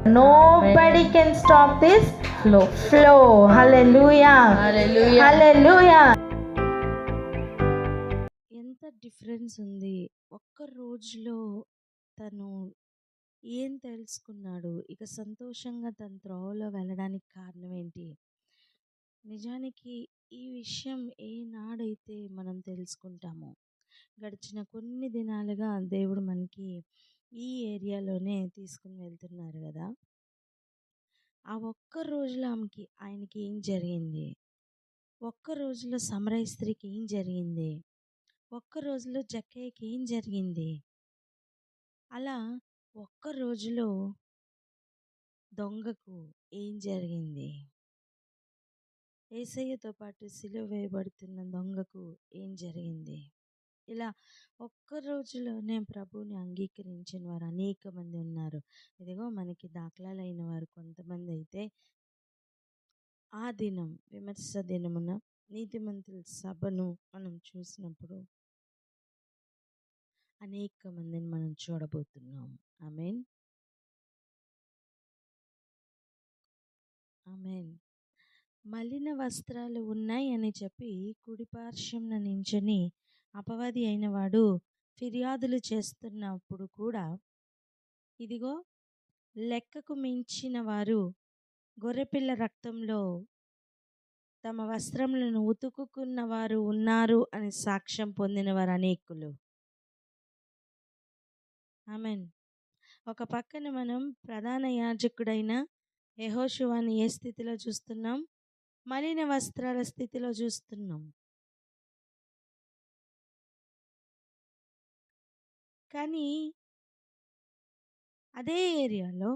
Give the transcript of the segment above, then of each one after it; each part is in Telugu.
Nobody can stop this flow. Hallelujah. Hallelujah. Hallelujah. ఎంత డిఫరెన్స్ ఉంది. ఒక్క రోజులో తను ఏం తెలుసుకున్నాడు, ఇక సంతోషంగా తన త్రోవలో వెళ్ళడానికి కారణం ఏంటి? నిజానికి ఈ విషయం ఏనాడైతే మనం తెలుసుకుంటామో, గడిచిన కొన్ని దినాలుగా దేవుడు మనకి ఈ ఏరియాలోనే తీసుకుని వెళ్తున్నారు కదా. ఆ ఒక్క రోజులో ఆయనకి ఏం జరిగింది, ఒక్క రోజులో సమరయ స్త్రీకి ఏం జరిగింది, ఒక్క రోజులో జక్కయ్యకి ఏం జరిగింది, అలా ఒక్క రోజులో దొంగకు ఏం జరిగింది, యేసయ్యతో పాటు సిలువ వేయబడుతున్న దొంగకు ఏం జరిగింది. ఇలా ఒక్క రోజులోనే ప్రభువుని అంగీకరించిన వారు అనేక మంది ఉన్నారు. ఇదిగో మనకి దాఖలాలైన వారు కొంతమంది అయితే, ఆ దినం విమర్శ దినమున నీతిమంతుల సభను మనం చూసినప్పుడు అనేక మందిని మనం చూడబోతున్నాం. ఆమేన్, ఆమేన్. మలిన వస్త్రాలు ఉన్నాయి అని చెప్పి కుడిపార్శ్వంన నించుని అపవాది అయిన వాడు ఫిర్యాదులు చేస్తున్నప్పుడు కూడా, ఇదిగో లెక్కకు మించిన వారు గొర్రెపిల్ల రక్తంలో తమ వస్త్రములను ఉతుకుకున్న వారు ఉన్నారు అని సాక్ష్యం పొందిన వారు అనేకులు. ఆమేన్. ఒక పక్కన మనం ప్రధాన యాజకుడైన యెహోషువని ఏ స్థితిలో చూస్తున్నాం? మలిన వస్త్రాల స్థితిలో చూస్తున్నాం. కానీ అదే ఏరియాలో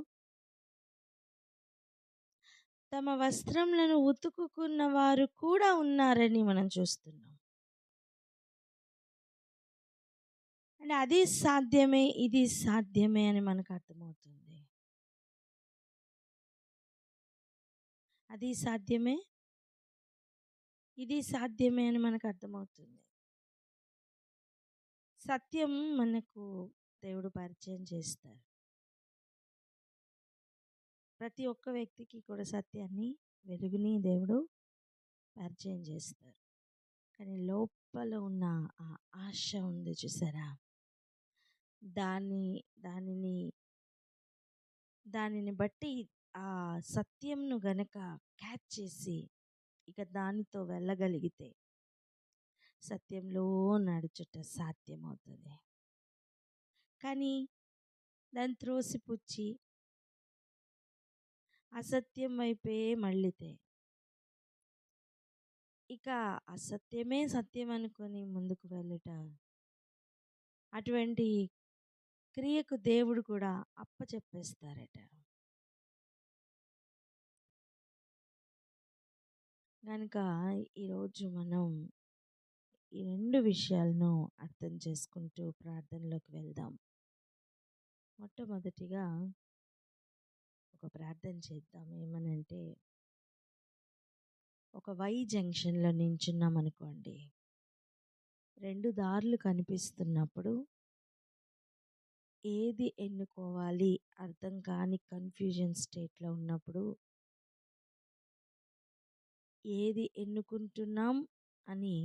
తమ వస్త్రములను ఉతుకుకున్న వారు కూడా ఉన్నారని మనం చూస్తున్నాం. అంటే అది సాధ్యమే, ఇది సాధ్యమే అని మనకు అర్థమవుతుంది. అది సాధ్యమే, ఇది సాధ్యమే అని మనకు అర్థమవుతుంది. సత్యం మనకు దేవుడు పరిచయం చేస్తారు. ప్రతి ఒక్క వ్యక్తికి కూడా సత్యాన్ని, వెలుగుని దేవుడు పరిచయం చేస్తారు. కానీ లోపల ఉన్న ఆ ఆశ ఉంది చూసారా, దానిని బట్టి ఆ సత్యంను గనక క్యాచ్ చేసి ఇక దానితో వెళ్ళగలిగితే సత్యంలో నడుచుట సాధ్యమవుతుంది. కానీ దాన్ని త్రోసిపుచ్చి అసత్యం వైపే మళ్ళితే, ఇక అసత్యమే సత్యం అనుకొని ముందుకు వెళ్ళుట, అటువంటి క్రియకు దేవుడు కూడా అప్పచెప్పేస్తారట. కనుక ఈరోజు మనం ఈ రెండు విషయాలను అర్థం చేసుకుంటూ ప్రార్థనలోకి వెళ్దాం. మొట్టమొదటిగా ఒక ప్రార్థన చేద్దాం. ఏమనంటే, ఒక వై జంక్షన్లో నించున్నాం అనుకోండి, రెండు దారులు కనిపిస్తున్నప్పుడు ఏది ఎన్నుకోవాలి అర్థం కాని కన్ఫ్యూజన్ స్టేట్లో ఉన్నప్పుడు ఏది ఎన్నుకుంటున్నాం అని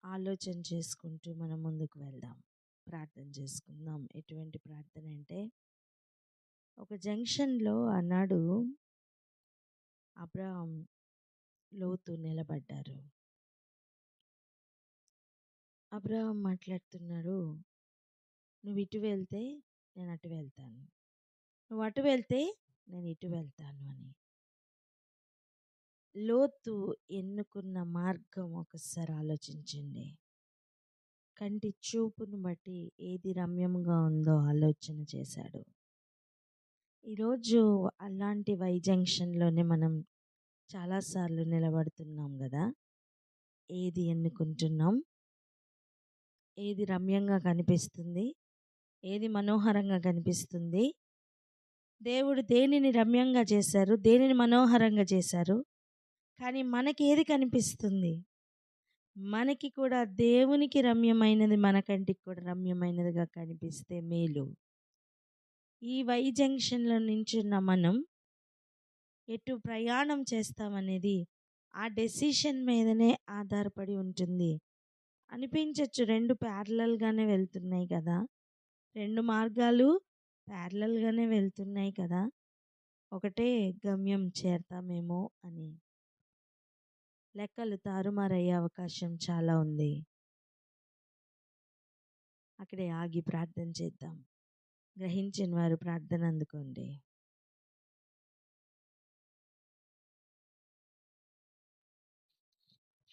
ఆలోచన చేసుకుంటూ మనం ముందుకు వెళ్దాం. ప్రార్థన చేసుకుందాం. ఎటువంటి ప్రార్థన అంటే, ఒక జంక్షన్లో ఆనాడు అబ్రహాం లోతు నిలబడ్డారు. అబ్రహాం మాట్లాడుతున్నాడు, నువ్వు ఇటు వెళ్తే నేను అటు వెళ్తాను, నువ్వు అటు వెళ్తే నేను ఇటు వెళ్తాను అని. లోతు ఎన్నుకున్న మార్గం ఒకసారి ఆలోచించండి. కంటి చూపును బట్టి ఏది రమ్యంగా ఉందో ఆలోచన చేశాడు. ఈరోజు అలాంటి వై జంక్షన్లోనే మనం చాలాసార్లు నిలబడుతున్నాం కదా. ఏది ఎన్నుకుంటున్నాం, ఏది రమ్యంగా కనిపిస్తుంది, ఏది మనోహరంగా కనిపిస్తుంది, దేవుడు దేనిని రమ్యంగా చేశారు, దేనిని మనోహరంగా చేశారు, కానీ మనకి ఏది కనిపిస్తుంది? మనకి కూడా దేవునికి రమ్యమైనది మనకంటికి కూడా రమ్యమైనదిగా కనిపిస్తే మేలు. ఈ వై జంక్షన్‌లో నించున్న మనం ఎటు ప్రయాణం చేస్తామనేది ఆ డెసిషన్ మీదనే ఆధారపడి ఉంటుంది. అనిపించొచ్చు 2 ప్యారలల్‌గానే వెళ్తున్నాయి కదా! 2 మార్గాలు ప్యారలల్‌గానే వెళ్తున్నాయి కదా! ఒకటే గమ్యం చేరతామేమో అని. లెక్కలు తారుమారయ్యే అవకాశం చాలా ఉంది. అక్కడే ఆగి ప్రార్థన చేద్దాం. గ్రహించిన వారు ప్రార్థన అందుకోండి.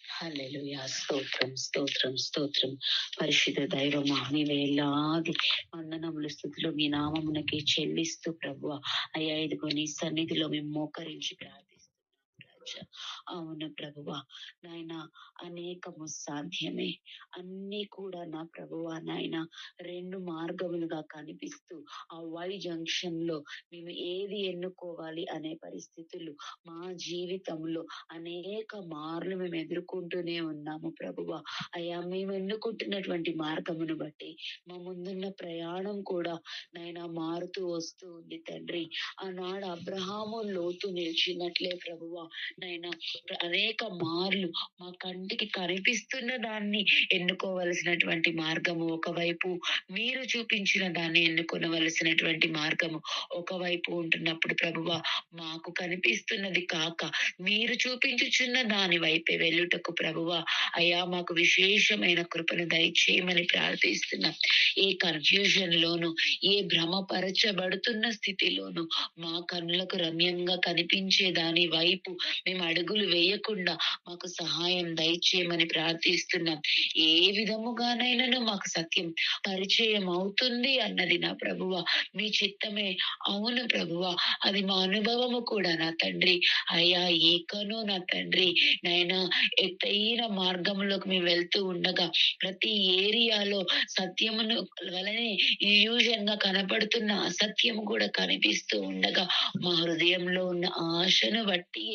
హల్లెలూయా. స్తోత్రం, స్తోత్రం, స్తోత్రం. పరిశుద్ధ దైవమా, నీవేలాది వందనములు స్తుతులు మీ నామమునకి చెల్లిస్తూ ప్రభువా, అయ్యా ఇదిగో నీ సన్నిధిలో మేము మోకరించి ప్రార్థిస్తున్నాం రాజా. అవును ప్రభువా, నాయన అనేకము సాధ్యమే, అన్నీ కూడా నా ప్రభువా నాయన 2 మార్గములుగా కనిపిస్తూ ఆ వై జంక్షన్ లో మేము ఏది ఎన్నుకోవాలి అనే పరిస్థితులు మా జీవితంలో అనేక మార్లు మేము ఎదుర్కొంటూనే ఉన్నాము ప్రభువా. అయ్యా మేము ఎన్నుకుంటున్నటువంటి మార్గమును బట్టి మా ముందున్న ప్రయాణం కూడా నాయన మారుతూ వస్తూ ఉంది తండ్రి. ఆనాడు అబ్రహాము లోతు నిలిచినట్లే ప్రభువా నాయన అనేక మార్లు మా కంటికి కనిపిస్తున్న దాన్ని ఎన్నుకోవలసినటువంటి మార్గము ఒకవైపు, మీరు చూపించిన దాన్ని ఎన్నుకోవలసినటువంటి మార్గము ఒకవైపు ఉంటున్నప్పుడు ప్రభువా, మాకు కనిపిస్తున్నది కాక మీరు చూపించుచున్న దాని వైపే వెళ్ళుటకు ప్రభువా అయ్యా మాకు విశేషమైన కృపను దయచేయమని ప్రార్థిస్తున్నాం. ఏ కన్ఫ్యూజన్ లోను, ఏ భ్రమపరచబడుతున్న స్థితిలోను మా కన్నులకు రమ్యంగా కనిపించే దాని వైపు మేము అడుగులు వేయకుండా మాకు సహాయం దయచేయమని ప్రార్థిస్తున్నాం. ఏ విధముగానైనా మాకు సత్యం పరిచయం అవుతుంది అన్నది నా ప్రభువ మీ చిత్తమే. అవును ప్రభువ, అది మా అనుభవము కూడా నా తండ్రి. అయ్యా ఏకను నా తండ్రి నైనా ఎత్తైన మార్గంలోకి మేము వెళ్తూ ఉండగా ప్రతి ఏరియాలో సత్యమును వలనే ఇల్యూజన్ గా కనపడుతున్న అసత్యము కూడా కనిపిస్తూ ఉండగా మా హృదయంలో ఉన్న ఆశను బట్టి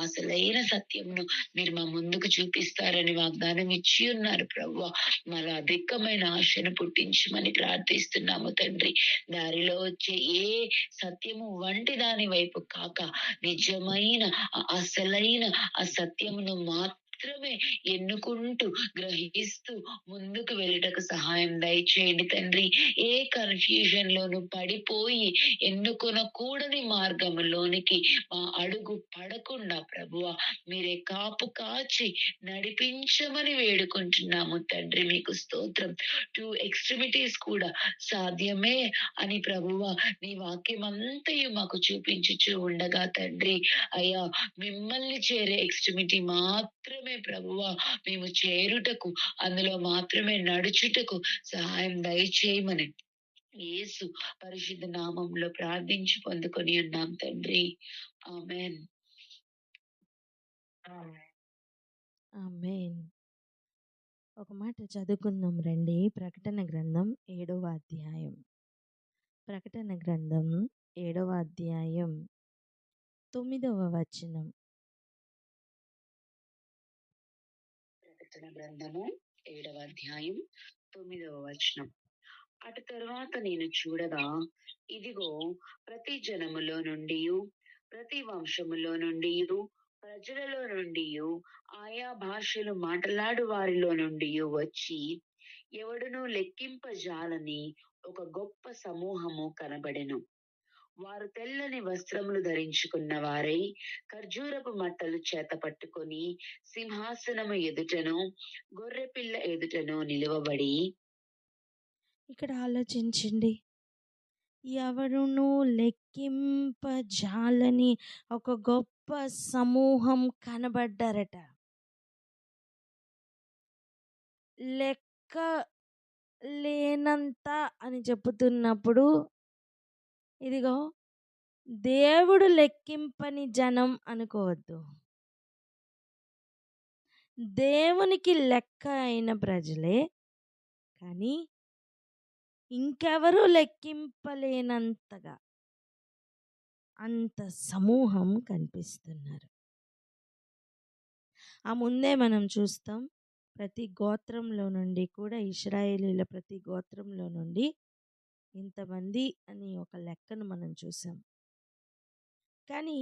అసలైన సత్యమును మీరు మా ముందుకు చూపిస్తారని వాగ్దానం ఇచ్చి ఉన్నారు ప్రభువా. మళ్ళా అధికమైన ఆశను పుట్టించమని ప్రార్థిస్తున్నాము తండ్రి. దారిలో వచ్చే ఏ సత్యము వంటి దాని వైపు కాక నిజమైన అసలైన ఆ సత్యమును మాత్రమే ఎన్నుకుంటూ గ్రహిస్తూ ముందుకు వెళ్ళటకు సహాయం దయచేయండి తండ్రి. ఏ కన్ఫ్యూజన్ లోను పడిపోయి ఎన్నుకొనకూడని మార్గంలోనికి మా అడుగు పడకుండా ప్రభువ మీరే కాపు కాచి నడిపించమని వేడుకుంటున్నాము తండ్రి. మీకు స్తోత్రం. 2 ఎక్స్ట్రిమిటీస్ కూడా సాధ్యమే అని ప్రభువ నీ వాక్యం అంతయు మాకు చూపించుచు ఉండగా తండ్రి అయ్యా మిమ్మల్ని చేరే ఎక్స్ట్రిమిటీ మాత్రమే ప్రభువ మేము చేరుటకు, అందులో మాత్రమే నడుచుటకు సహాయం దయచేయమని యేసు పరిశుద్ధ నామంలో ప్రార్థించి పొందుకొని ఉన్నాం తండ్రి. ఆమేన్. ఆమేన్. ఒక మాట చదువుకుందాం రండి. ప్రకటన గ్రంథం 7వ అధ్యాయం. ప్రకటన గ్రంథం 7వ అధ్యాయం 9వ వచనం. ప్రకటన గ్రంథము 7వ అధ్యాయం 9వ వచనం. అటు తరువాత నేను చూడగా ఇదిగో ప్రతి జనములో నుండి, ప్రతి వంశములో నుండి, ప్రజలలో నుండి, ఆయా భాషలు మాట్లాడు వారిలో నుండి వచ్చి ఎవడునూ లెక్కింపజాలని ఒక గొప్ప సమూహము కనబడెను. వారు తెల్లని వస్త్రములు ధరించుకున్న వారై ఖర్జూరపు మట్టలు చేత పట్టుకొని సింహాసనము ఎదుటను గొర్రెపిల్ల ఎదుటను నిలువబడి. ఇక్కడ ఆలోచించండి. ఎవరునూ లెక్కింపజాలని ఒక గొప్ప సమూహం కనబడ్డారట. లెక్క లేనంత అని చెప్పుతున్నప్పుడు ఇదిగో దేవుడు లెక్కింపని జనం అనుకోవద్దు. దేవునికి లెక్క అయిన ప్రజలే, కానీ ఇంకెవరూ లెక్కింపలేనంతగా అంత సమూహం కనిపిస్తున్నారు. ఆ ముందే మనం చూస్తాం, ప్రతి గోత్రంలో నుండి కూడా ఇశ్రాయేలీల ప్రతి గోత్రంలో నుండి ఇంతమంది అని ఒక లెక్కను మనం చూసాం. కానీ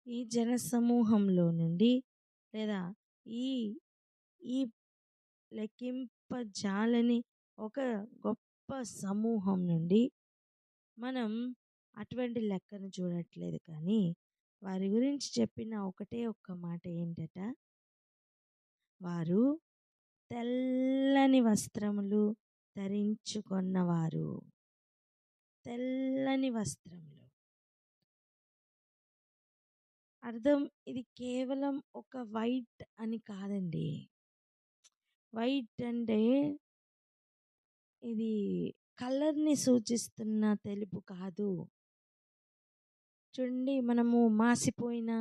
ఈ జనసమూహంలో నుండి లేదా ఈ ఈ లెక్కింపజాలని ఒక గొప్ప సమూహం నుండి మనం అటువంటి లెక్కను చూడట్లేదు. కానీ వారి గురించి చెప్పిన ఒకటే ఒక్క మాట ఏంటట, వారు తెల్లని వస్త్రములు ధరించుకొన్నవారు. తెల్లని వస్త్రములు అర్థం ఇది కేవలం ఒక వైట్ అని కాదండి. వైట్ అంటే ఇది కలర్ని సూచిస్తున్న తెలుపు కాదు. చూడండి, మనము మాసిపోయిన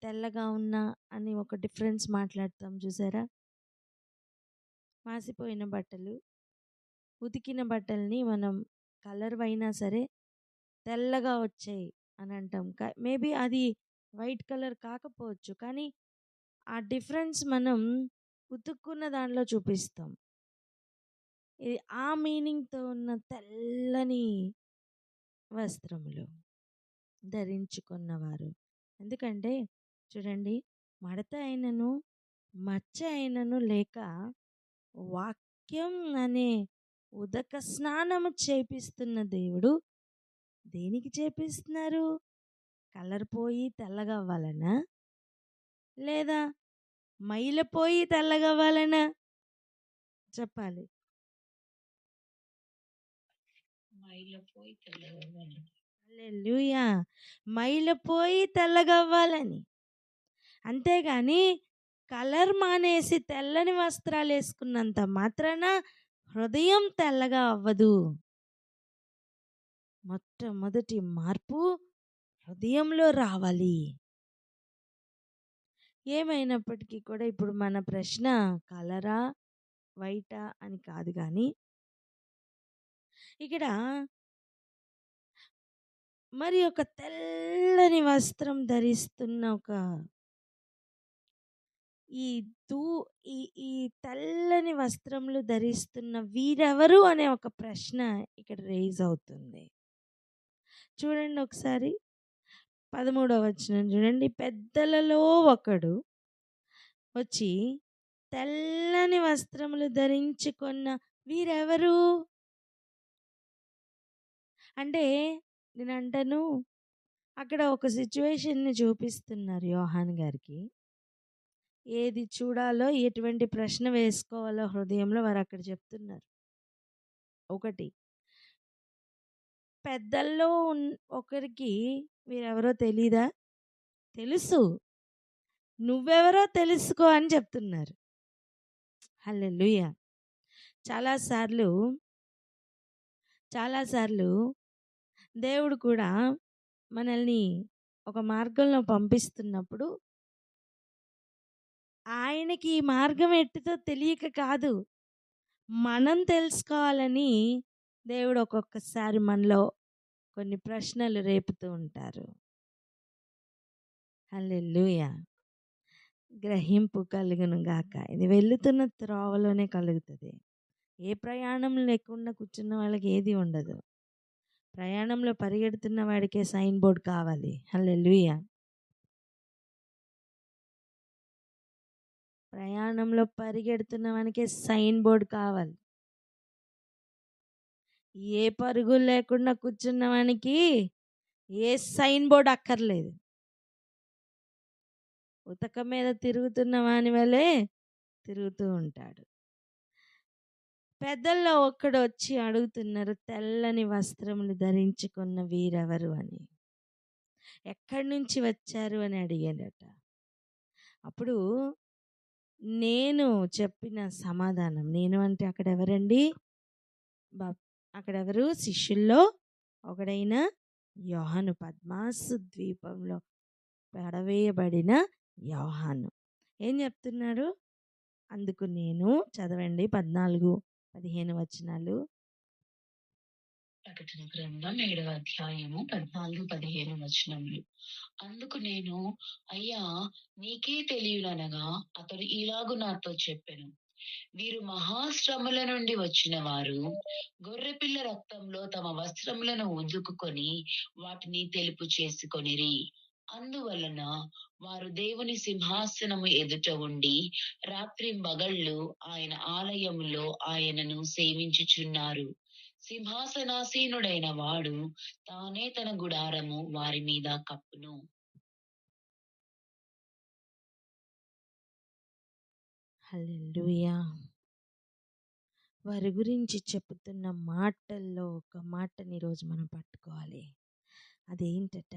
తెల్లగా ఉన్న అని ఒక డిఫరెన్స్ మాట్లాడతాం చూసారా. మాసిపోయిన బట్టలు, ఉతికిన బట్టల్ని మనం కలర్ అయినా సరే తెల్లగా వచ్చాయి అని అంటాం. మేబీ అది వైట్ కలర్ కాకపోవచ్చు, కానీ ఆ డిఫరెన్స్ మనం ఉతుక్కున్న దాంట్లో చూపిస్తాం. ఇది ఆ మీనింగ్తో ఉన్న తెల్లని వస్త్రములు ధరించుకున్నవారు. ఎందుకంటే చూడండి, మడత అయినను మచ్చ అయినను లేక వాక్యం అనే ఉదక స్నానము చేపిస్తున్న దేవుడు దేనికి చేపిస్తున్నారు? కలర్ పోయి తెల్లగా అవ్వాలనా, లేదా మైలపోయి తెల్లగా అవ్వాలనా? చెప్పాలి. హల్లెలూయా, మైలపోయి తెల్లగా అవ్వాలని. అంతేగాని కలర్ మానేసి తెల్లని వస్త్రాలు వేసుకున్నంత మాత్రాన హృదయం తెల్లగా అవ్వదు. మొట్టమొదటి మార్పు హృదయంలో రావాలి. ఏమైనప్పటికీ కూడా ఇప్పుడు మన ప్రశ్న కలరా వైటా అని కాదు, కానీ ఇక్కడ మరి ఒక తెల్లని వస్త్రం ధరిస్తున్న ఒక ఈ ఈ తెల్లని వస్త్రములు ధరిస్తున్న వీరెవరు అనే ఒక ప్రశ్న ఇక్కడ రేజ్ అవుతుంది. చూడండి ఒకసారి 13వ వచనం చూడండి. పెద్దలలో ఒకడు వచ్చి తెల్లని వస్త్రములు ధరించుకున్న వీరెవరు అంటే, నేను అంటాను, అక్కడ ఒక సిచ్యువేషన్ని చూపిస్తున్నారు యోహాన్ గారికి. ఏది చూడాలో, ఎటువంటి ప్రశ్న వేసుకోవాలో హృదయంలో వారు అక్కడ చెప్తున్నారు. ఒకటి, పెద్దల్లో ఒకరికి వీరెవరో తెలీదా? తెలుసు, నువ్వెవరో తెలుసుకో అని చెప్తున్నారు. హల్లెలూయా. చాలాసార్లు దేవుడు కూడా మనల్ని ఒక మార్గంలో పంపిస్తున్నప్పుడు ఆయనకి ఈ మార్గం ఎట్టుతో తెలియక కాదు, మనం తెలుసుకోవాలని దేవుడు ఒక్కొక్కసారి మనలో కొన్ని ప్రశ్నలు రేపుతూ ఉంటారు. హల్లెలూయా. గ్రహింపు కలుగును గాక. ఇది వెళ్తున్న త్రోవలోనే కలుగుతుంది. ఏ ప్రయాణం లేకుండా కూర్చున్న వాళ్ళకి ఏది ఉండదు. ప్రయాణంలో పరిగెడుతున్న వాడికే సైన్ బోర్డ్ కావాలి. హల్లెలూయా. ప్రయాణంలో పరిగెడుతున్న వానికే సైన్ బోర్డ్ కావాలి. ఏ పరుగులు లేకుండా కూర్చున్న వానికి ఏ సైన్ బోర్డ్ అక్కర్లేదు. ఉతక మీద తిరుగుతున్న వాని వలె తిరుగుతూ ఉంటాడు. పెద్దల్లో ఒక్కడు వచ్చి అడుగుతున్నారు, తెల్లని వస్త్రములు ధరించుకున్న వీరెవరు అని. ఎక్కడి నుంచి వచ్చారు అని అడిగాడట. అప్పుడు నేను చెప్పిన సమాధానం, నేను అంటే అక్కడ ఎవరండి? అక్కడెవరు? శిష్యుల్లో ఒకడైన యోహాను, పద్మాసు ద్వీపంలో పడవేయబడిన యోహాను. ఏం చెప్తున్నారు? అందుకు నేను, చదవండి 14-15 వచనాలు. ప్రకటన గ్రంథం 7వ అధ్యాయము 14-15 వచనములు. అందుకు నేను, అయ్యా నీకే తెలియననగా అతడు ఇలాగు నాతో చెప్పెను, వీరు మహాశ్రమల నుండి వచ్చిన వారు గొర్రెపిల్ల రక్తంలో తమ వస్త్రములను ఉదుకుకొని వాటిని తెలుపు చేసుకొనిరి. అందువలన వారు దేవుని సింహాసనము ఎదుట ఉండి రాత్రింబగళ్ళు ఆయన ఆలయములో ఆయనను సేవించుచున్నారు. సింహాసనాసీనుడైన వాడు తానే తన గుడారము వారి మీద కప్పును. హల్లెలూయా. వారి గురించి చెప్తున్న మాటల్లో ఒక మాటని ఈరోజు మనం పట్టుకోవాలి. అదేంటట,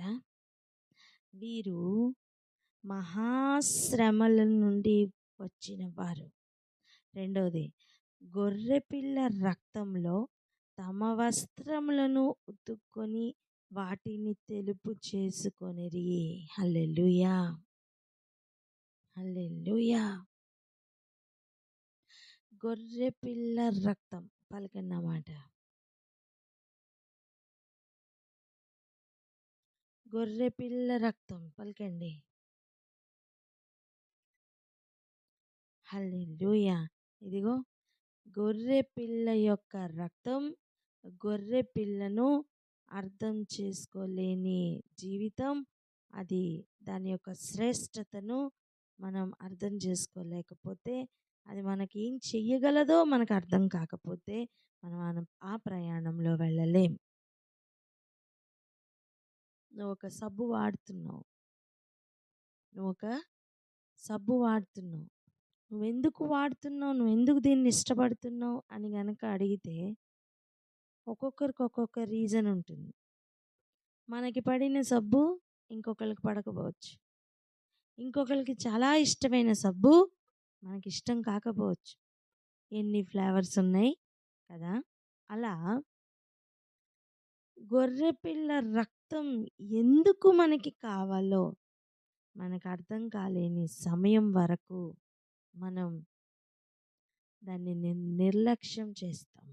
వీరు మహాశ్రమల నుండి వచ్చిన వారు. రెండవది, గొర్రెపిల్ల రక్తంలో తమ వస్త్రములను ఉతుక్కొని వాటిని తెలుపు చేసుకొనిరి. హల్లెలూయా, హల్లెలూయా. గొర్రెపిల్ల రక్తం, పలకన్నమాట. గొర్రెపిల్ల రక్తం, పలకండి. హల్లెలూయా. ఇదిగో గొర్రె పిల్ల యొక్క రక్తం, గొర్రె పిల్లను అర్థం చేసుకోలేని జీవితం అది. దాని యొక్క శ్రేష్టతను మనం అర్థం చేసుకోలేకపోతే, అది మనకి ఏం చెయ్యగలదో మనకు అర్థం కాకపోతే మనం ఆ ప్రయాణంలో వెళ్ళలేం. నువ్వు ఒక సబ్బు వాడుతున్నావు, నువ్వెందుకు వాడుతున్నావు, నువ్వెందుకు దీన్ని ఇష్టపడుతున్నావు అని గనక అడిగితే ఒక్కొక్కరికి ఒక్కొక్క రీజన్ ఉంటుంది. మనకి పడిన సబ్బు ఇంకొకరికి పడకపోవచ్చు, ఇంకొకరికి చాలా ఇష్టమైన సబ్బు మనకి ఇష్టం కాకపోవచ్చు. ఎన్ని ఫ్లేవర్స్ ఉన్నాయి కదా. అలా గొర్రెపిల్ల రక్తం ఎందుకు మనకి కావాలో మనకు అర్థం కాలేని సమయం వరకు మనం దాన్ని నిర్లక్ష్యం చేస్తాం.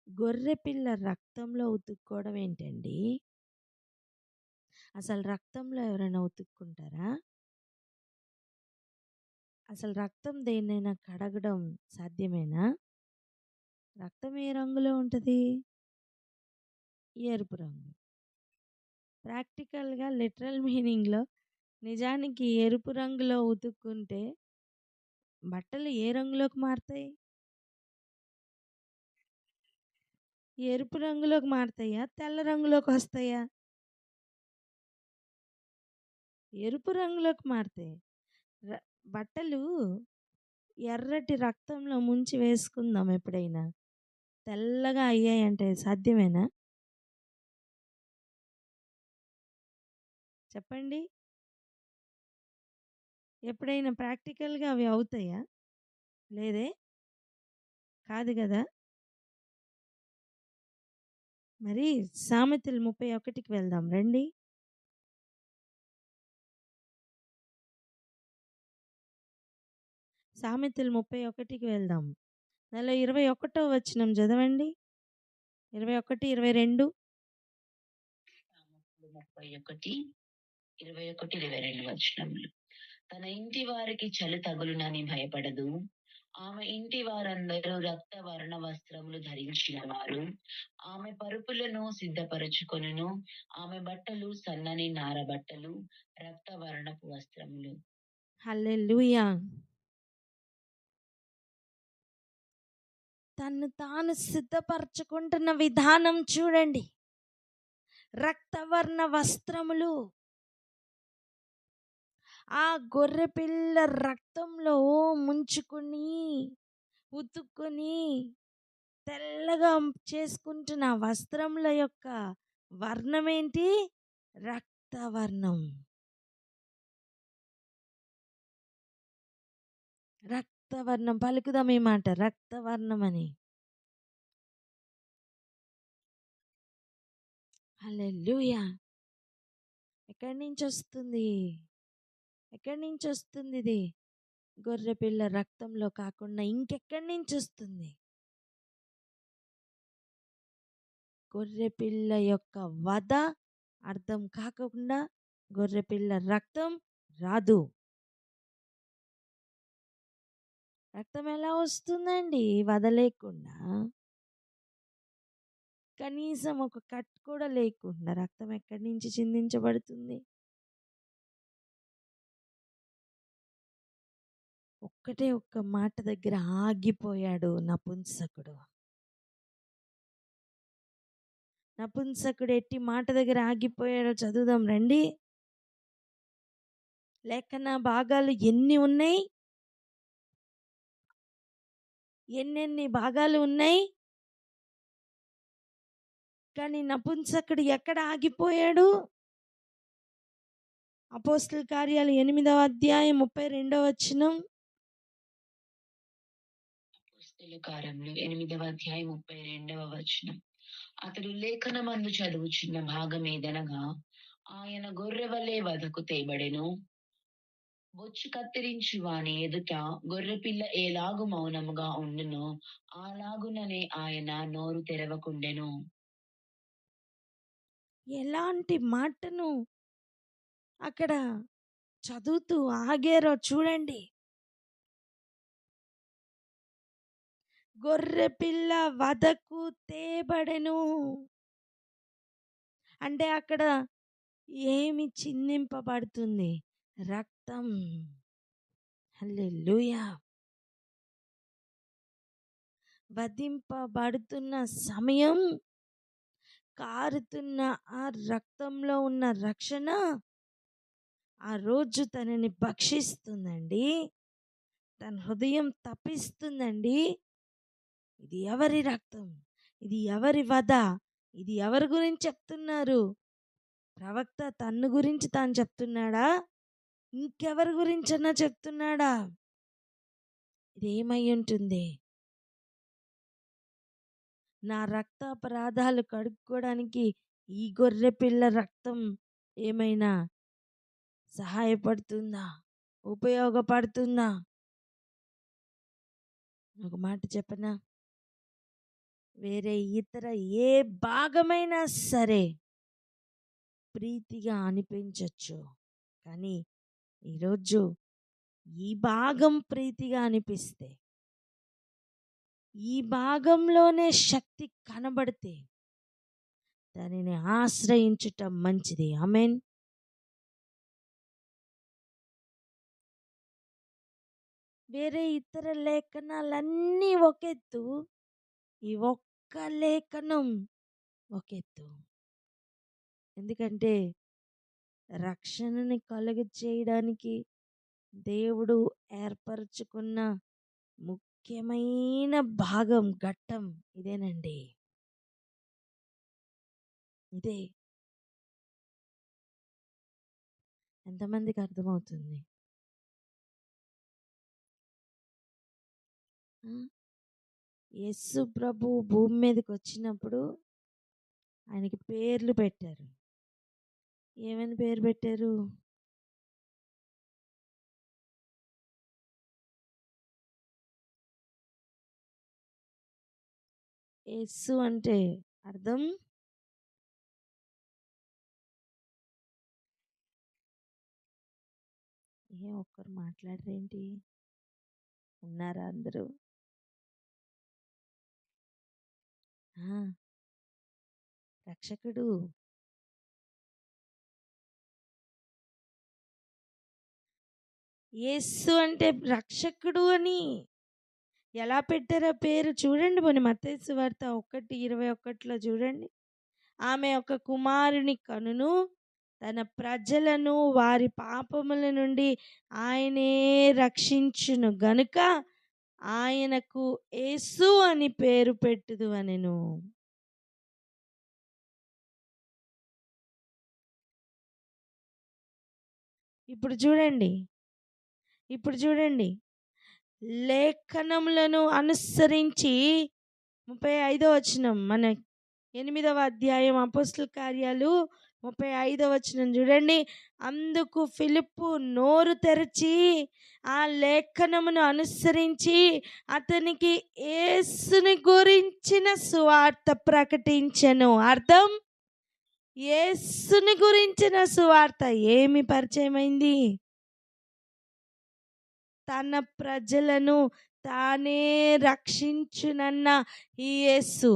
గొర్రెపిల్ల రక్తంలో ఉతుక్కోవడం ఏంటండి? అసలు రక్తంలో ఎవరైనా ఉతుక్కుంటారా? అసలు రక్తం దేన్నైనా కడగడం సాధ్యమేనా? రక్తం ఏ రంగులో ఉంటుంది? ఎరుపు రంగు. ప్రాక్టికల్గా లిటరల్ మీనింగ్లో నిజానికి ఎరుపు రంగులో ఉతుక్కుంటే బట్టలు ఏ రంగులోకి మారుతాయి? ఎరుపు రంగులోకి మారుతాయా, తెల్ల రంగులోకి వస్తాయా? ఎరుపు రంగులోకి మారుతాయి. బట్టలు ఎర్రటి రక్తంలో ముంచి వేసుకుందాం, ఎప్పుడైనా తెల్లగా అయ్యాయంటే సాధ్యమేనా? చెప్పండి, ఎప్పుడైనా ప్రాక్టికల్గా అవి అవుతాయా? లేదే, కాదు కదా. మరి సామెతలు 31కి వెళ్దాం రండి. సామెతలు 31కి వెళ్దాం. దానిలో 21వ వచనం చదవండి. 21, 22. 31, 21, 22 వచనములు. తన ఇంటి వారికి చలి తగులునని భయపడదు. ఆమె ఇంటి వారందరూ రక్తవర్ణ వస్త్రములు ధరించిన వారు. ఆమె పరుపులను సిద్ధపరచుకొనును. ఆమె బట్టలు సన్నని నార బట్టలు, రక్తవర్ణపు వస్త్రములు. హల్లెలూయా. తను తాను సిద్ధపరచుకుంటున్న విధానం చూడండి. రక్తవర్ణ వస్త్రములు ఆ గొర్రెపిల్ల రక్తంలో ముంచుకొని ఉతుక్కొని తెల్లగా చేసుకుంటున్న వస్త్రముల యొక్క వర్ణం ఏంటి? రక్తవర్ణం. రక్తవర్ణం, పలుకుదాం ఈ మాట, రక్తవర్ణం అని. హల్లెలూయా. ఎక్కడి నుంచి వస్తుంది? ఎక్కడి నుంచి వస్తుంది ఇది? గొర్రెపిల్ల రక్తంలో కాకుండా ఇంకెక్కడి నుంచి వస్తుంది? గొర్రెపిల్ల యొక్క వధ అర్థం కాకుండా గొర్రెపిల్ల రక్తం రాదు. రక్తం ఎలా వస్తుందండి వదలేకుండా? కనీసం ఒక కట్ కూడా లేకుండా రక్తం ఎక్కడి నుంచి చిందించబడుతుంది? ఒక్కటే ఒక్క మాట దగ్గర ఆగిపోయాడు నపుంసకుడు. నపుంసకుడు ఎట్టి మాట దగ్గర ఆగిపోయాడో చదువుదాం రండి. లేఖన భాగాలు ఎన్ని ఉన్నాయి? ఎన్నెన్ని భాగాలు ఉన్నాయి? కానీ నపుంసకుడు ఎక్కడ ఆగిపోయాడు? అపోస్తల కార్యాలు 8వ అధ్యాయం 32వ వచనం. అపోస్తల కార్యములు 8వ అధ్యాయం 32వ వచనం. అతడు లేఖనమందు చదువుచున్న భాగం ఏదనగా, ఆయన గొర్రెవలే వధకు తేబడెను, బొచ్చు కత్తిరించి వాని ఎదుట గొర్రెపిల్ల ఏలాగు మౌనముగా ఉండునో అలాగుననే ఆయన నోరు తెరవకుండెను. ఎలాంటి మాటను అక్కడ చదువుతూ ఆగారో చూడండి. గొర్రె పిల్ల వధకు తేబడెను అంటే అక్కడ ఏమి చిందింపబడుతుంది? రక్తం. హల్లెలూయా. వధింపబడుతున్న సమయం కారుతున్న ఆ రక్తంలో ఉన్న రక్షణ ఆ రోజు తనని భక్షిస్తుందండి. తన హృదయం తప్పిస్తుందండి. ఇది ఎవరి రక్తం? ఇది ఎవరి వధ? ఇది ఎవరి గురించి చెప్తున్నారు? ప్రవక్త తన్ను గురించి తాను చెప్తున్నాడా? ఇంకెవరి గురించన్నా చెప్తున్నాడా? ఇది ఏమై ఉంటుంది? నా రక్తాపరాధాలు కడుక్కోవడానికి ఈ గొర్రె పిల్ల రక్తం ఏమైనా సహాయపడుతుందా? ఉపయోగపడుతుందా? ఒక మాట చెప్పనా? వేరే ఇతర ఏ భాగమైనా సరే ప్రీతిగా అనిపించవచ్చు, కానీ ఈరోజు ఈ భాగం ప్రీతిగా అనిపిస్తే, ఈ భాగంలోనే శక్తి కనబడితే దానిని ఆశ్రయించటం మంచిది. ఆమేన్. వేరే ఇతర లేఖనాలన్నీ ఒకెత్తు, ఈ ఒక్క లేఖనం ఒకెత్తు. ఎందుకంటే రక్షణని కలుగ చేయడానికి దేవుడు ఏర్పరచుకున్న ముఖ్యమైన భాగం, ఘట్టం ఇదేనండి. ఇదే. ఎంతమందికి అర్థమవుతుంది? యేసు ప్రభు భూమి మీదకి వచ్చినప్పుడు ఆయనకి పేర్లు పెట్టారు. ఏమని పేరు పెట్టారు? యేసు అంటే అర్థం ఒక్కరు మాట్లాడరేంటి? ఉన్నారా అందరూ? రక్షకుడు. యేసు అంటే రక్షకుడు అని ఎలా పెట్టారో పేరు చూడండి. పోనీ మత్తయి సువార్త 1:21 చూడండి. ఆమె ఒక కుమారుని కనును, తన ప్రజలను వారి పాపముల నుండి ఆయనే రక్షించును గనుక ఆయనకు యేసు అని పేరు పెట్టుదు అనెను. ఇప్పుడు చూడండి, లేఖనములను అనుసరించి 35వ వచనం, మన 8వ అధ్యాయం అపోస్తల కార్యాలు 35వ వచనం చూడండి. అందుకు ఫిలిప్పు నోరు తెరచి ఆ లేఖనమును అనుసరించి అతనికి యేసుని గురించిన సువార్త ప్రకటించెను. అర్థం, యేసుని గురించిన సువార్త ఏమి పరిచయమైంది? తన ప్రజలను తానే రక్షించునన్న ఈ యేసు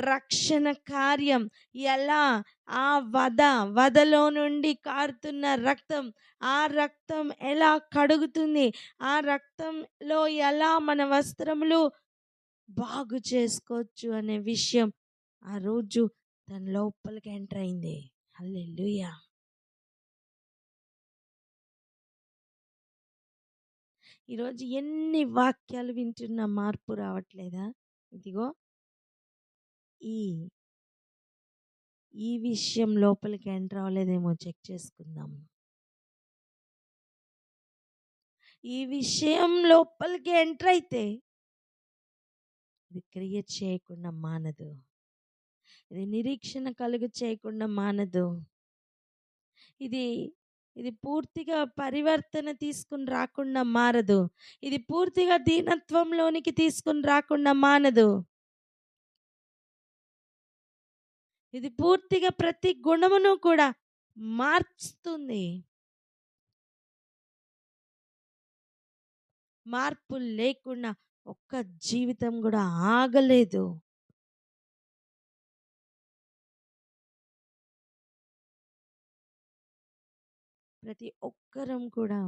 రక్షణ కార్యం ఎలా ఆ వధలో నుండి కారుతున్న రక్తం, ఆ రక్తం ఎలా కడుగుతుంది, ఆ రక్తంలో ఎలా మన వస్త్రములు బాగు చేసుకోవచ్చు అనే విషయం ఆ రోజు తన లోపలికి ఎంటర్ అయింది. హల్లెలూయా. ఈరోజు ఎన్ని వాక్యాలు వింటున్నా మార్పు రావట్లేదా? ఇదిగో ఈ ఈ విషయం లోపలికి ఎంటర్ అవ్వలేదేమో చెక్ చేసుకుందాం. ఈ విషయం లోపలికి ఎంటర్ అయితే ఇది క్రియేట్ చేయకుండా మానదు, ఇది నిరీక్షణ కలుగు చేయకుండా మానదు, ఇది ఇది పూర్తిగా పరివర్తన తీసుకుని రాకుండా మారదు, ఇది పూర్తిగా దీనత్వంలోనికి తీసుకుని రాకుండా మానదు, ఇది పూర్తిగా ప్రతి గుణమును కూడా మార్చుతుంది. మార్పు లేకుండా ఒక్క జీవితం కూడా ఆగలేదు. ప్రతి ఒక్కరం కూడా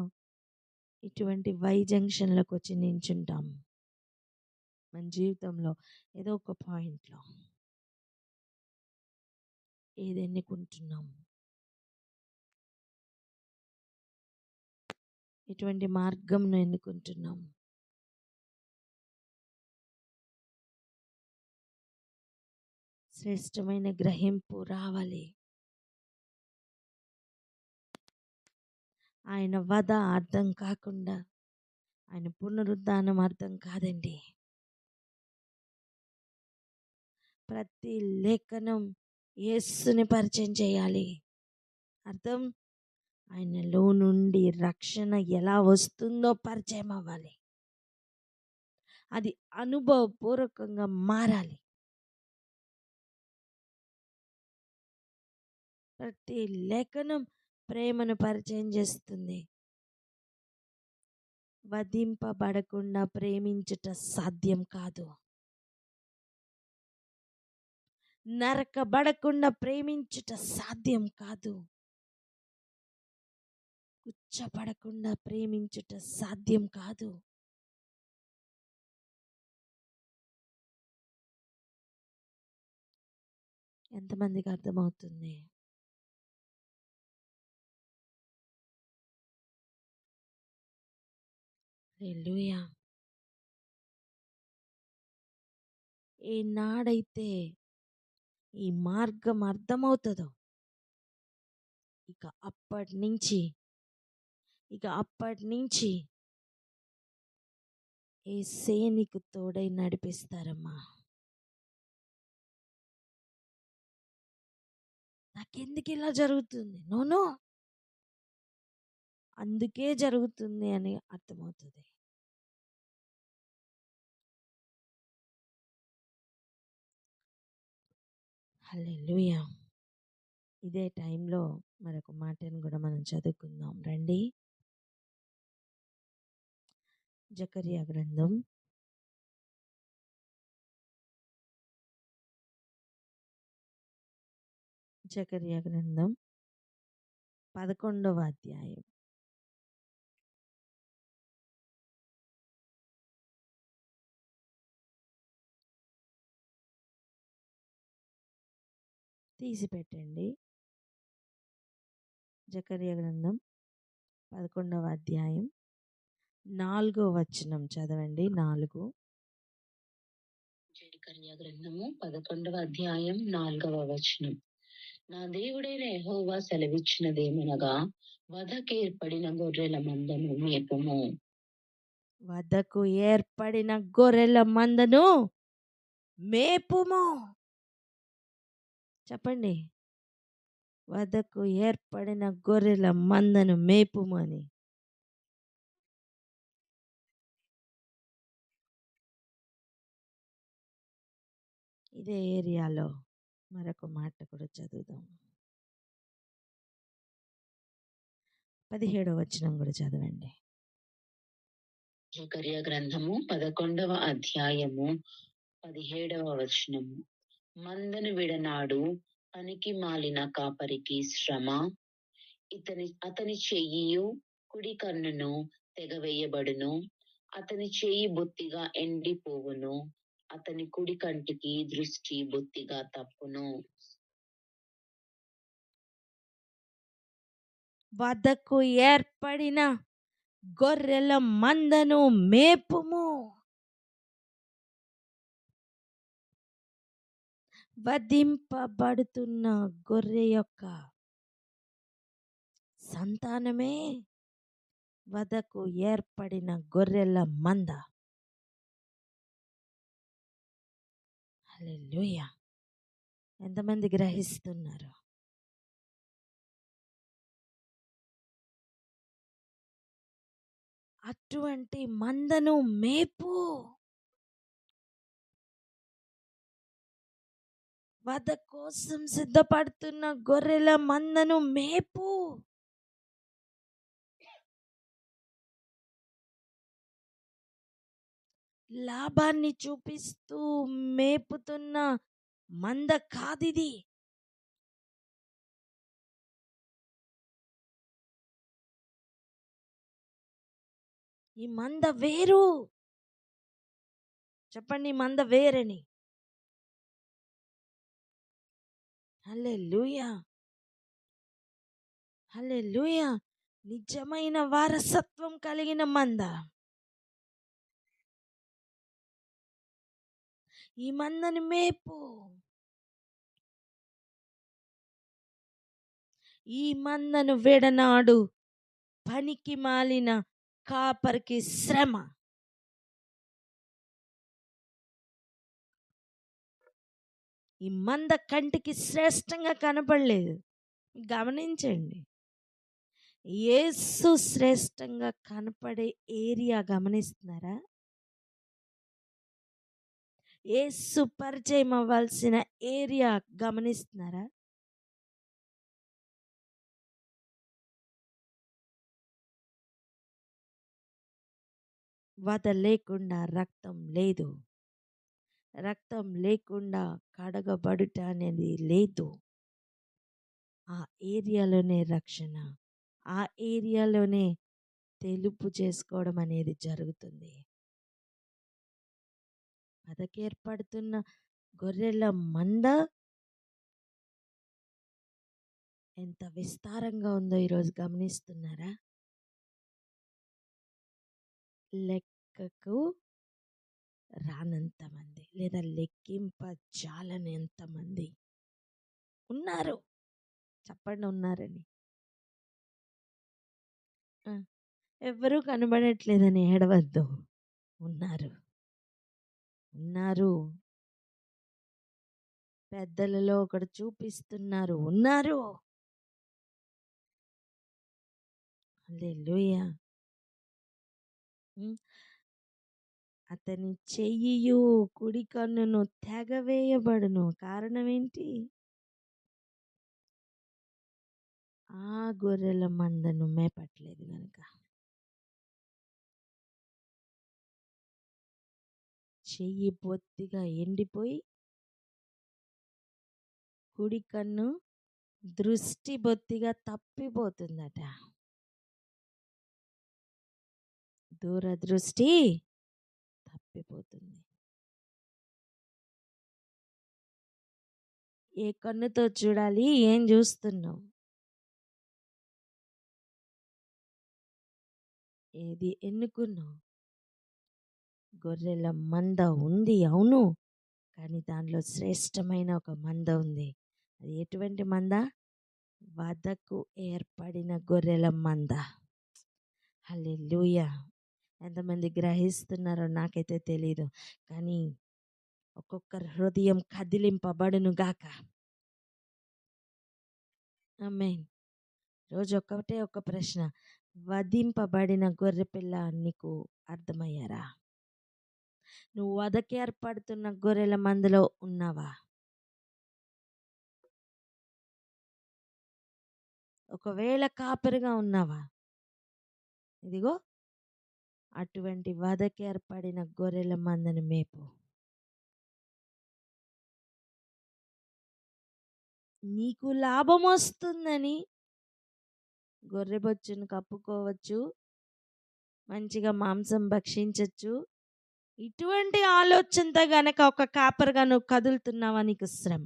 ఇటువంటి వై జంక్షన్లకు వచ్చి నించుంటాం. మన జీవితంలో ఏదో ఒక పాయింట్లో ఏది ఎన్నుకుంటున్నాం, ఎటువంటి మార్గంను ఎన్నుకుంటున్నాం. శ్రేష్టమైన గ్రహింపు రావాలి. ఆయన వధ అర్థం కాకుండా ఆయన పునరుద్ధానం అర్థం కాదండి. ప్రతి లేఖనం యేసుని పరిచయం చేయాలి. అర్థం ఆయనలో నుండి రక్షణ ఎలా వస్తుందో పరిచయం అవ్వాలి. అది అనుభవపూర్వకంగా మారాలి. ప్రతి లేఖనం ప్రేమను పరిచయం చేస్తుంది. వధింపబడకుండా ప్రేమించుట సాధ్యం కాదు. నరకబడకుండా ప్రేమించుట సాధ్యం కాదు. కూర్చోబడకుండా ప్రేమించుట సాధ్యం కాదు. ఎంతమందికి అర్థమవుతుంది? హల్లెలూయా. ఏనాడైతే ఈ మార్గం అర్థమవుతుందో ఇక అప్పటి నుంచి యేసే నీకు తోడై నడిపిస్తారమ్మా. నాకెందుకు ఇలా జరుగుతుంది? నో, అందుకే జరుగుతుంది అని అర్థమవుతుంది. హల్లెలూయా. ఇదే టైంలో మరొక మాటను కూడా మనం చదువుకుందాం రండి. జకర్యా గ్రంథం 11వ అధ్యాయం. తీసి పెట్టండి. జకర్యా గ్రంథం 11వ అధ్యాయం 4వ వచనం చదవండి. 4. జకర్యా గ్రంథము 11వ అధ్యాయం 4వ వచనం. నా దేవుడైన యెహోవా సెలవిచ్చినదేమనగా, వధకు ఏర్పడిన గొర్రెల మందను మేపుము. వధకు ఏర్పడిన గొర్రెల మందను మేపుము. చెప్పండి, వధకు ఏర్పడిన గొర్రెల మందను మేపుము అని. ఇదే ఏరియాలో మరొక మాట కూడా చదువుదాం. 17వ వచనం కూడా చదవండి. జకర్యా గ్రంథము 11వ అధ్యాయము 17వ వచనము. మందను విడనాడు పనికి మాలిన కాపరికి శ్రమ, అతని చెయ్యియు కుడి కన్నును తెగవేయబడును, అతని చెయ్యి బొత్తిగా ఎండిపోవును, అతని కుడి కంటికి దృష్టి బొత్తిగా తప్పును. వధకు ఏర్పడిన గొర్రెల మందను మేపుము. వధింపబడుతున్న గొర్రె యొక్క సంతానమే వధకు ఏర్పడిన గొర్రెల మంద. హల్లెలూయా. ఎంతమంది గ్రహిస్తున్నారు? అటువంటి మందను మేపు. వధ కోసం సిద్ధపడుతున్న గొర్రెల మందను మేపు. లాభాన్ని చూపిస్తూ మేపుతున్న మంద కాదిది. ఈ మంద వేరు. చెప్పండి, ఈ మంద వేరని. హల్లెలూయా, హల్లెలూయా. నిజమైన వారసత్వం కలిగిన మంద. ఈ మందని మేపు. ఈ మందను విడనాడు పనికి మాలిన కాపరికి శ్రమ. ఈ మంద కంటికి శ్రేష్టంగా కనపడలేదు. గమనించండి, యేసు శ్రేష్టంగా కనపడే ఏరియా గమనిస్తున్నారా? యేసు పరిచయం అవ్వాల్సిన ఏరియా గమనిస్తున్నారా? వధ లేకుండా రక్తం లేదు. రక్తం లేకుండా కడగబడుట అనేది లేదు. ఆ ఏరియాలోనే రక్షణ, ఆ ఏరియాలోనే తెలుపు చేసుకోవడం అనేది జరుగుతుంది. వధకేర్పడుతున్న గొర్రెల మంద ఎంత విస్తారంగా ఉందో ఈరోజు గమనిస్తున్నారా? లెక్కకు రానంత మంది, లేదా లెక్కింప చాలని ఎంతమంది ఉన్నారు. చెప్పండి, ఉన్నారని. ఎవరూ కనబడట్లేదని ఏడవద్దు. ఉన్నారు, ఉన్నారు. పెద్దలలో ఒకడు చూపిస్తున్నారు, ఉన్నారు. హల్లెలూయా. అతని చెయ్యియు కుడి కన్నును తెగవేయబడును. కారణం ఏంటి? ఆ గొర్రెల మందను మేపట్లేదు గనక. చెయ్యి బొత్తిగా ఎండిపోయి కుడి కన్ను దృష్టి బొత్తిగా తప్పిపోతుందట. దూరదృష్టి తప్పిపోతుంది. ఏ కన్నుతో చూడాలి? ఏం చూస్తున్నావు? ఏది ఎన్నుకున్నావు? గొర్రెల మంద ఉంది, అవును. కానీ దానిలో శ్రేష్టమైన ఒక మంద ఉంది. అది ఎటువంటి మంద? వధకు ఏర్పడిన గొర్రెల మంద. హల్లెలూయా. ఎంతమంది గ్రహిస్తున్నారో నాకైతే తెలీదు, కానీ ఒక్కొక్కరి హృదయం కదిలింపబడును గాక. ఆమేన్. రోజు ఒక ప్రశ్న, వధింపబడిన గొర్రె పిల్ల నీకు అర్థమయ్యారా? నువ్వు వధకి ఏర్పడుతున్న గొర్రెల మందలో ఉన్నావా? ఒకవేళ కాపరిగా ఉన్నావా? ఇదిగో అటువంటి వధకేర్పడిన గొర్రెల మందని మేపు. నీకు లాభం వస్తుందని గొర్రె బొచ్చును కప్పుకోవచ్చు, మంచిగా మాంసం భక్షించవచ్చు. ఇటువంటి ఆలోచనతో గనక ఒక కాపరిగా నువ్వు కదులుతున్నావా, నీకు శ్రమ.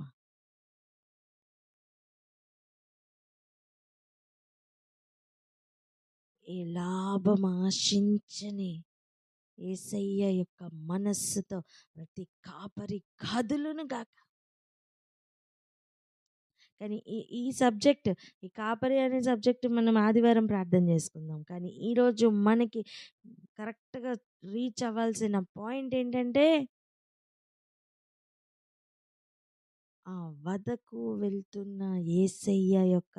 ఏ లాభం ఆశించని యేసయ్య యొక్క మనస్సుతో ప్రతి కాపరి కదులును గాక. కానీ ఈ సబ్జెక్ట్, ఈ కాపరి అనే సబ్జెక్ట్ మనం ఆదివారం ప్రార్థన చేసుకుందాం. కానీ ఈరోజు మనకి కరెక్ట్గా రీచ్ అవ్వాల్సిన పాయింట్ ఏంటంటే, ఆ వధకు వెళ్తున్న యేసయ్య యొక్క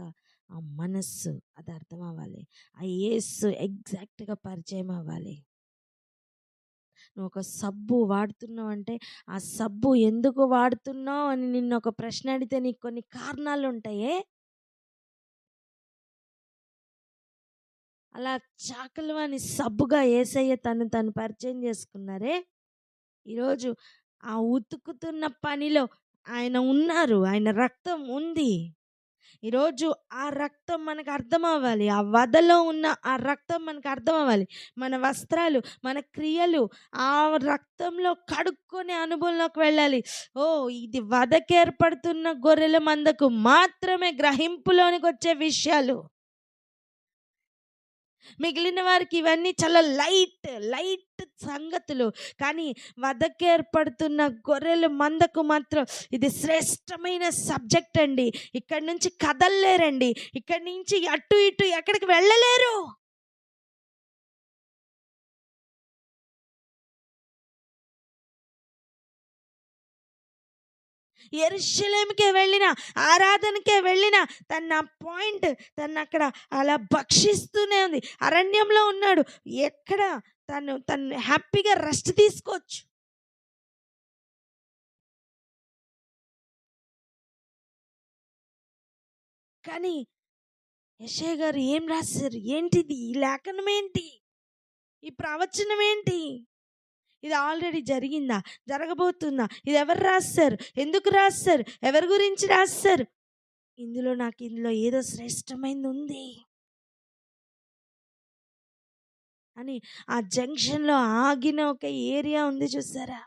ఆ మనస్సు అది అర్థం అవ్వాలి. ఆ యేసు ఎగ్జాక్ట్గా పరిచయం అవ్వాలి. నువ్వు ఒక సబ్బు వాడుతున్నావు అంటే ఆ సబ్బు ఎందుకు వాడుతున్నావు అని నిన్ను ఒక ప్రశ్న అడిగితే నీకు కొన్ని కారణాలు ఉంటాయే. అలా చాకలివాని సబ్బుగా యేసయ్య తను పరిచయం చేసుకున్నారే. ఈరోజు ఆ ఉతుకుతున్న పనిలో ఆయన ఉన్నారు, ఆయన రక్తం ఉంది. ఈరోజు ఆ రక్తం మనకు అర్థం అవ్వాలి, ఆ వధలో ఉన్న ఆ రక్తం మనకు అర్థం అవ్వాలి. మన వస్త్రాలు, మన క్రియలు ఆ రక్తంలో కడుక్కొని అనుభవంలోకి వెళ్ళాలి. ఓ, ఇది వధకేర్పడుతున్న గొర్రెల మందకు మాత్రమే గ్రహింపులోనికి వచ్చే విషయాలు. మిగిలిన వారికి ఇవన్నీ చాలా లైట్ సంగతులు. కానీ వధకేర్పడుతున్న గొర్రెల మందకు మాత్రం ఇది శ్రేష్టమైన సబ్జెక్ట్ అండి. ఇక్కడి నుంచి కదలలేరండి, ఇక్కడి నుంచి అటు ఇటు ఎక్కడికి వెళ్ళలేరు. యెరూషలేముకే వెళ్ళిన, ఆరాధనకే వెళ్ళిన తన పాయింట్, తను అక్కడ అలా భక్షిస్తూనే ఉంది. అరణ్యంలో ఉన్నాడు, ఎక్కడ తను హ్యాపీగా రెస్ట్ తీసుకోవచ్చు. కానీ యెషయా గారు ఏం రాశారు? ఏంటిది? ఈ లేఖనం ఏంటి? ఈ ప్రవచనం ఏంటి? ఇది ఆల్రెడీ జరిగిందా? జరగబోతుందా? ఇది ఎవరు రాస్తారు? ఎందుకు రాస్తారు? ఎవరి గురించి రాస్తారు? ఇందులో ఏదో శ్రేష్టమైనది ఉంది అని ఆ జంక్షన్లో ఆగిన ఒక ఏరియా ఉంది చూసారా?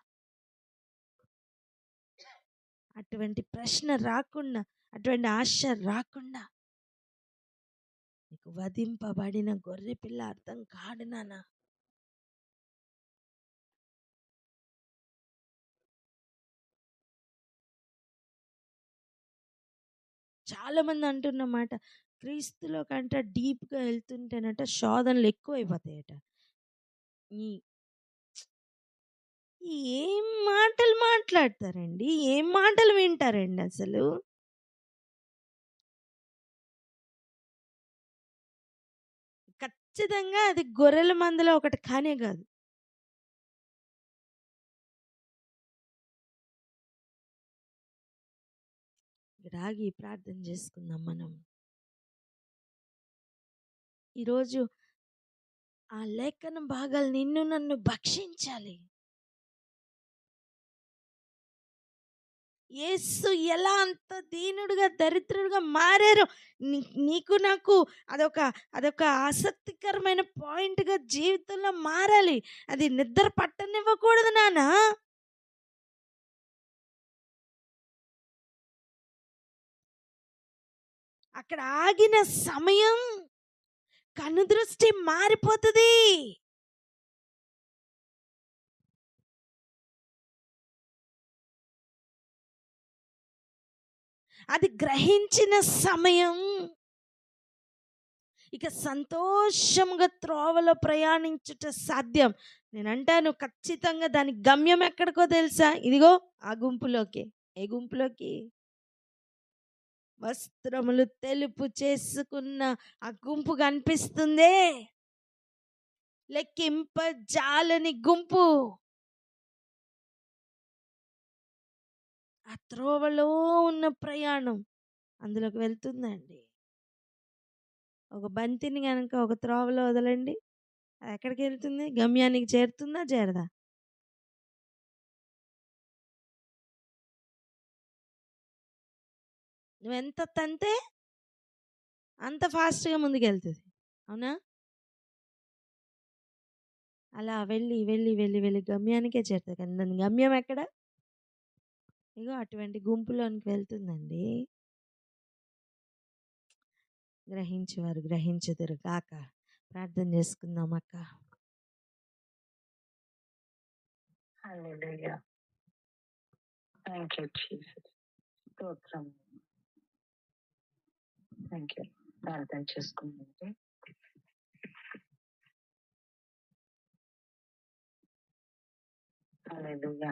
అటువంటి ప్రశ్న రాకుండా, అటువంటి ఆశ రాకుండా, నీకు వధింపబడిన గొర్రె పిల్ల అర్థం కాడు నాన్న. చాలా మంది అంటున్నమాట, క్రీస్తులో కంట డీప్గా వెళ్తుంటేనట శోధనలు ఎక్కువ అయిపోతాయట. ఏం మాటలు మాట్లాడతారండి, ఏం మాటలు వింటారండి అసలు. ఖచ్చితంగా అది గొర్రెల మందలో ఒకటి కానే కాదు. రాగి ప్రార్థన చేసుకుందాం మనం. ఈరోజు ఆ లేఖన భాగాలు నిన్ను నన్ను భక్షించాలి. యేసు ఎలా అంత దీనుడుగా దరిద్రుడుగా మారారో నీకు నాకు అదొక ఆసక్తికరమైన పాయింట్గా జీవితంలో మారాలి. అది నిద్ర పట్టనివ్వకూడదు నాన్న. అక్కడ ఆగిన సమయం కనుదృష్టి మారిపోతుంది. అది గ్రహించిన సమయం ఇక సంతోషంగా త్రోవలో ప్రయాణించుట సాధ్యం. నేను అంటాను ఖచ్చితంగా దాని గమ్యం ఎక్కడికో తెలుసా? ఇదిగో ఆ గుంపులోకి. ఏ గుంపులోకి? వస్త్రములు తెలుపు చేసుకున్న ఆ గుంపు కనిపిస్తుందే, లెక్కింప జాలని గుంపు. ఆ త్రోవలో ఉన్న ప్రయాణం అందులోకి వెళ్తుందండి. ఒక బంతిని కనుక ఒక త్రోవలో వదలండి, అది ఎక్కడికి వెళ్తుంది? గమ్యానికి చేరుతుందా? చేరదా? నువ్వెంత తంతే అంత ఫాస్ట్‌గా ముందుకెళ్తది. అవునా? అలా వెళ్ళి, వెళ్ళి, వెళ్ళి, వెళ్ళి గమ్యానికే చేరుతది. కానీ దాని గమ్యం ఎక్కడ? ఇగో అటువంటి గుంపులోనికి వెళ్తుందండి. గ్రహించేవారు గ్రహించుదురు గాక. ప్రార్థన చేసుకుందాం అక్క. హల్లెలూయా. Thank you Jesus. స్తోత్రం. Thank you. ప్రార్థన చేసుకుందాం. హల్లెలూయా.